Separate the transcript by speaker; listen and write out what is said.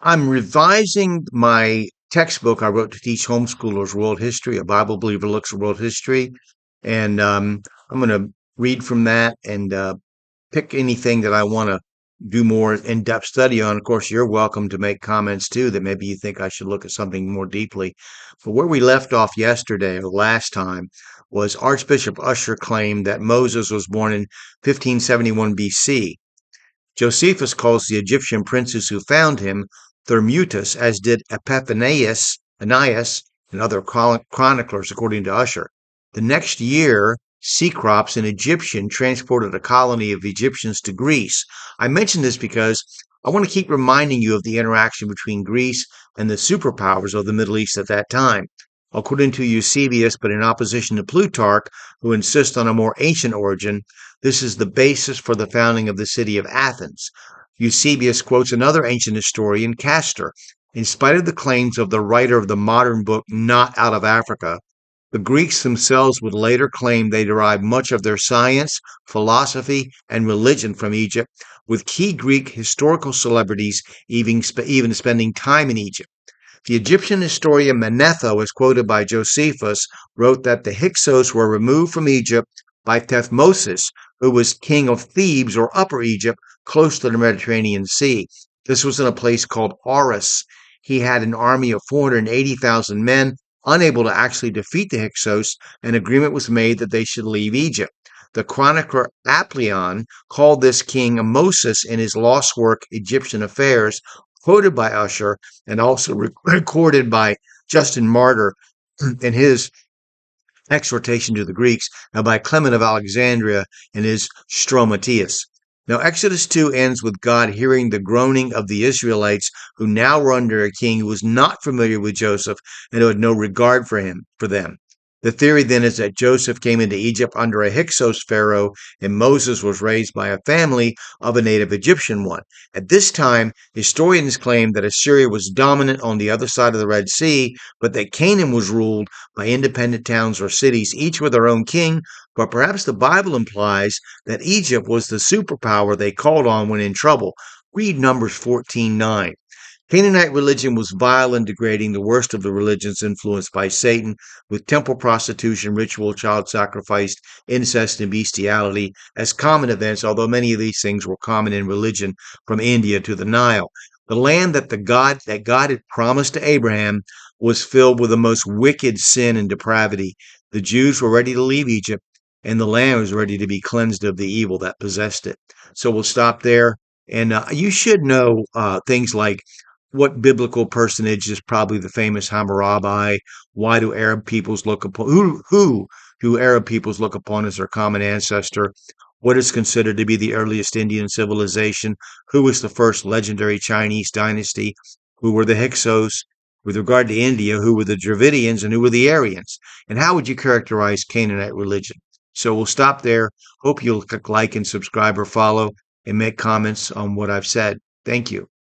Speaker 1: I'm revising my textbook I wrote to teach homeschoolers world history. A Bible believer looks at world history, and I'm going to read from that and pick anything that I want to do more in-depth study on. Of course, you're welcome to make comments too that maybe you think I should look at something more deeply. But where we left off yesterday or last time was Archbishop Usher claimed that Moses was born in 1571 BC. Josephus calls the Egyptian princes who found him Thermutus, as did Epiphanius, Ananias, and other chroniclers, according to Usher. The next year, Cecrops, an Egyptian, transported a colony of Egyptians to Greece. I mention this because I want to keep reminding you of the interaction between Greece and the superpowers of the Middle East at that time. According to Eusebius, but in opposition to Plutarch, who insists on a more ancient origin, this is the basis for the founding of the city of Athens. Eusebius quotes another ancient historian, Castor. In spite of the claims of the writer of the modern book not out of Africa, the Greeks themselves would later claim they derived much of their science, philosophy, and religion from Egypt, with key Greek historical celebrities even spending time in Egypt. The Egyptian historian Manetho, as quoted by Josephus, wrote that the Hyksos were removed from Egypt by Thutmosis, who was king of Thebes or Upper Egypt, close to the Mediterranean Sea. This was in a place called Auris. He had an army of 480,000 men, unable to actually defeat the Hyksos. An agreement was made that they should leave Egypt. The chronicler Aplion called this king Moses in his lost work Egyptian Affairs, quoted by Usher and also recorded by Justin Martyr in his exhortation to the Greeks, and by Clement of Alexandria in his Stromatius. Now, Exodus 2 ends with God hearing the groaning of the Israelites who now were under a king who was not familiar with Joseph and who had no regard for them. The theory then is that Joseph came into Egypt under a Hyksos pharaoh and Moses was raised by a family of a native Egyptian one. At this time, historians claim that Assyria was dominant on the other side of the Red Sea, but that Canaan was ruled by independent towns or cities, each with their own king. But perhaps the Bible implies that Egypt was the superpower they called on when in trouble. Read Numbers 14:9. Canaanite religion was vile and degrading, the worst of the religions influenced by Satan, with temple prostitution, ritual child sacrifice, incest, and bestiality as common events, although many of these things were common in religion from India to the Nile. The land that God had promised to Abraham was filled with the most wicked sin and depravity. The Jews were ready to leave Egypt, and the land was ready to be cleansed of the evil that possessed it. So we'll stop there. And you should know things like what biblical personage is probably the famous Hammurabi? Why do Arab peoples look upon who do Arab peoples look upon as their common ancestor? What is considered to be the earliest Indian civilization? Who was the first legendary Chinese dynasty? Who were the Hyksos? With regard to India, who were the Dravidians and who were the Aryans? And how would you characterize Canaanite religion? So we'll stop there. Hope you'll click like and subscribe or follow and make comments on what I've said. Thank you.